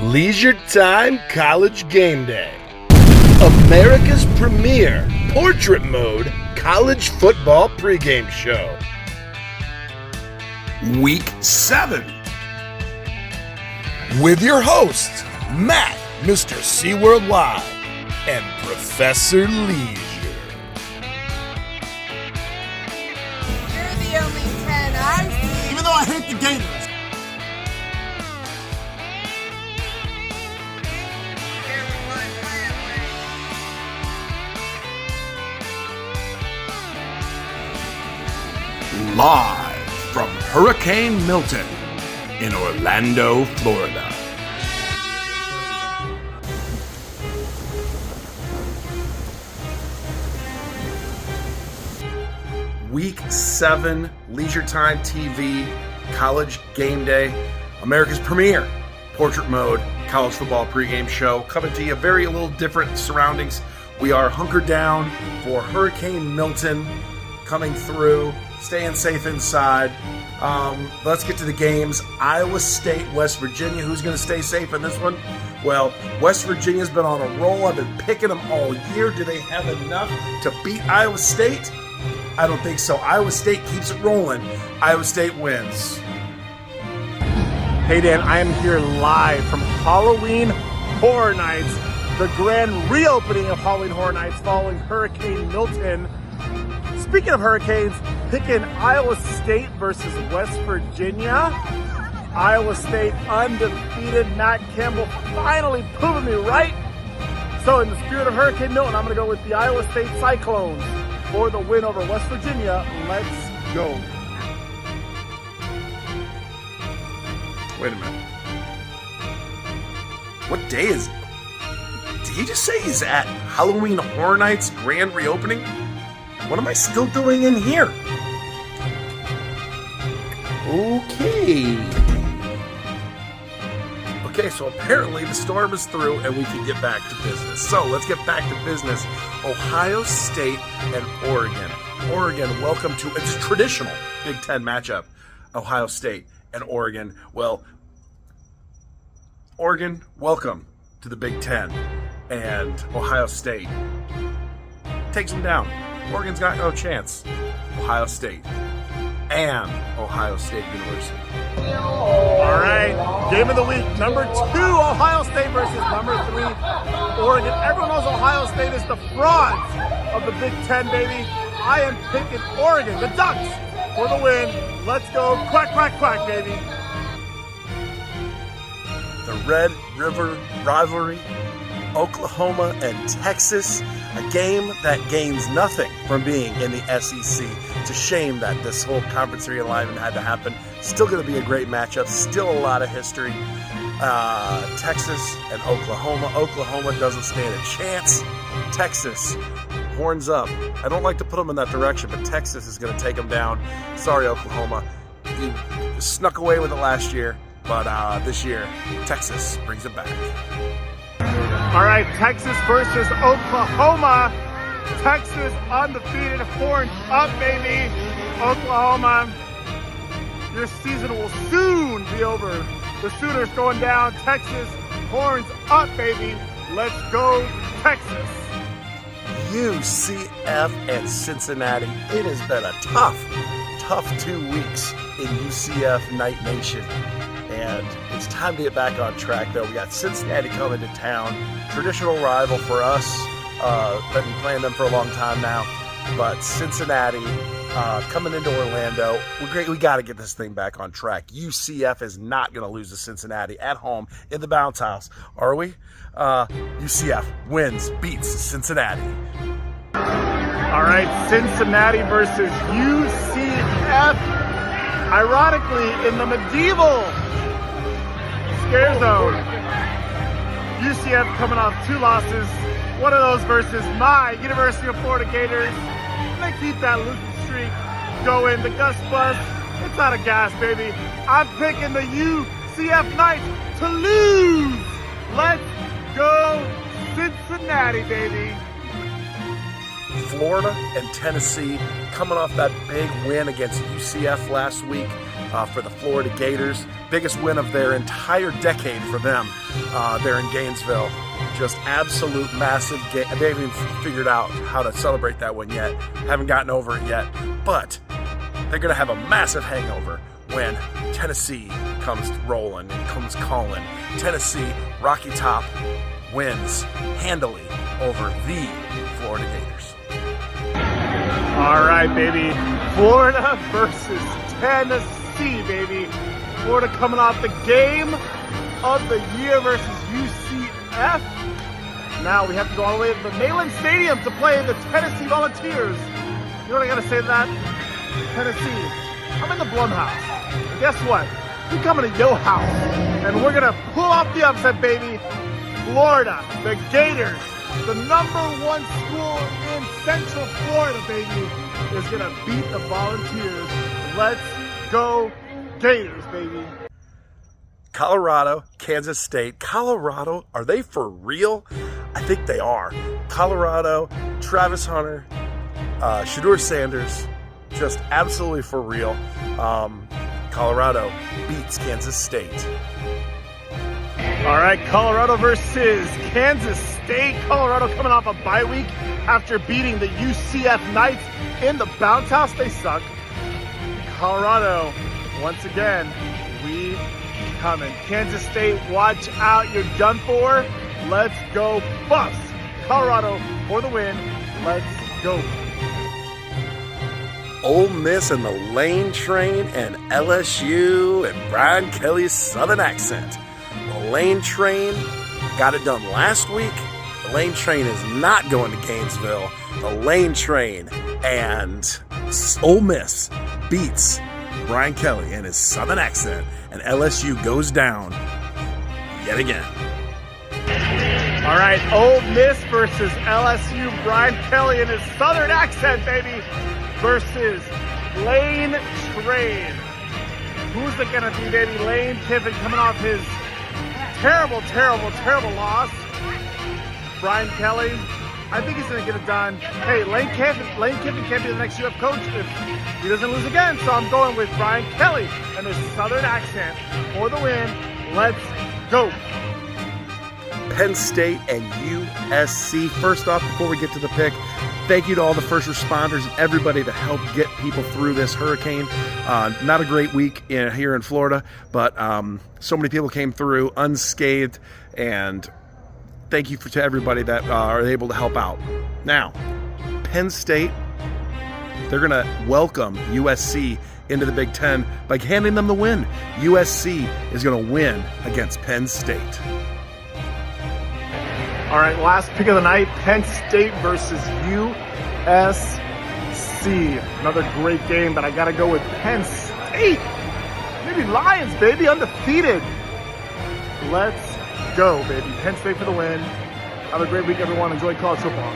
Leisure Time College Game Day, America's premier portrait mode college football pregame show. Week 7 with your hosts, Matt, Mr. SeaWorld Live, and Professor Leisure. You're the only 10 I see. Even though I hate the Gators. Live from Hurricane Milton in Orlando, Florida. Week 7, Leisure Time TV, College Game Day, America's premier portrait mode college football pregame show, coming to you very a little different surroundings. We are hunkered down for Hurricane Milton coming through, staying safe inside. Let's get to the games. Iowa State, West Virginia. Who's going to stay safe in this one? Well, West Virginia's been on a roll. I've been picking them all year. Do they have enough to beat Iowa State? I don't think so. Iowa State keeps it rolling. Iowa State wins. Hey Dan, I am here live from Halloween Horror Nights, the grand reopening of Halloween Horror Nights following Hurricane Milton. Speaking of hurricanes, picking Iowa State versus West Virginia. Iowa State undefeated. Matt Campbell finally proving me right. So in the spirit of Hurricane Milton, I'm going to go with the Iowa State Cyclones for the win over West Virginia. Let's go. Wait a minute. What day is it? Did he just say he's at Halloween Horror Nights grand reopening? What am I still doing in here? Okay, so apparently the storm is through and we can get back to business. So let's get back to business. Ohio State and Oregon. Oregon, welcome to it's a traditional Big Ten matchup. Ohio State and Oregon. Well, Oregon, welcome to the Big Ten. And Ohio State takes them down. Oregon's got no chance. Ohio State and Ohio State University. All right, game of the week, number 2, Ohio State versus number 3, Oregon. Everyone knows Ohio State is the frauds of the Big Ten, baby. I am picking Oregon, the Ducks, for the win. Let's go, quack, quack, quack, baby. The Red River rivalry, Oklahoma and Texas, a game that gains nothing from being in the SEC. It's a shame that this whole conference realignment had to happen. Still going to be a great matchup. Still a lot of history. Texas and Oklahoma. Oklahoma doesn't stand a chance. Texas, horns up. I don't like to put them in that direction, but Texas is going to take them down. Sorry, Oklahoma. You snuck away with it last year, but this year, Texas brings it back. All right, Texas versus Oklahoma. Texas undefeated, horns up, baby. Oklahoma, your season will soon be over. The Sooners going down. Texas, horns up, baby. Let's go, Texas. UCF and Cincinnati. It has been a tough 2 weeks in UCF Night Nation. And it's time to get back on track, though. We got Cincinnati coming to town. Traditional rival for us. Been playing them for a long time now. But Cincinnati coming into Orlando. We got to get this thing back on track. UCF is not going to lose to Cincinnati at home in the bounce house, are we? UCF wins, beats Cincinnati. All right, Cincinnati versus UCF. Ironically, in the medieval scare zone, UCF coming off 2 losses. One of those versus my University of Florida Gators. They keep that losing streak going. The Gus Bus, it's out of gas, baby. I'm picking the UCF Knights to lose. Let's go, Cincinnati, baby. Florida and Tennessee coming off that big win against UCF last week. for the Florida Gators. Biggest win of their entire decade for them there in Gainesville. Just absolute massive game. They haven't even figured out how to celebrate that one yet. Haven't gotten over it yet. But they're going to have a massive hangover when Tennessee comes rolling and comes calling. Tennessee, Rocky Top, wins handily over the Florida Gators. All right, baby. Florida versus Tennessee, baby. Florida coming off the game of the year versus UCF. Now we have to go all the way to the Neyland Stadium to play the Tennessee Volunteers. You know what I gotta say to that? Tennessee, I'm in the Blumhouse. And guess what? We're coming to your house. And we're gonna pull off the upset, baby. Florida, the Gators, the #1 school in Central Florida, baby, is gonna beat the Volunteers. Let's go Gators, baby. Colorado, Kansas State. Colorado, are they for real? I think they are. Colorado, Travis Hunter, Shedeur Sanders, just absolutely for real. Colorado beats Kansas State. All right, Colorado versus Kansas State. Colorado coming off a bye week after beating the UCF Knights in the bounce house. They suck. Colorado, once again, we coming. Kansas State, watch out, you're done for. Let's go Buffs. Colorado for the win. Let's go. Ole Miss and the Lane Train and LSU and Brian Kelly's Southern accent. The Lane Train got it done last week. The Lane Train is not going to Gainesville. The Lane Train and Ole Miss beats Brian Kelly and his Southern accent, and LSU goes down yet again. All right, Ole Miss versus LSU. Brian Kelly and his Southern accent, baby, versus Lane Train. Who's it gonna be, baby? Lane Kiffin coming off his terrible loss. Brian Kelly, I think he's gonna get it done. Hey, Lane Kiffin can't be the next UF coach if he doesn't lose again. So I'm going with Brian Kelly and his Southern accent for the win. Let's go. Penn State and USC. First off, before we get to the pick, thank you to all the first responders and everybody that helped get people through this hurricane. Not a great week here in Florida, but so many people came through unscathed, and thank you to everybody that are able to help out. Now, Penn State, they're going to welcome USC into the Big Ten by handing them the win. USC is going to win against Penn State. All right, last pick of the night, Penn State versus USC. Another great game, but I got to go with Penn State. Maybe Lions, baby, undefeated. Let's go, baby. Penn State for the win. Have a great week, everyone. Enjoy college football.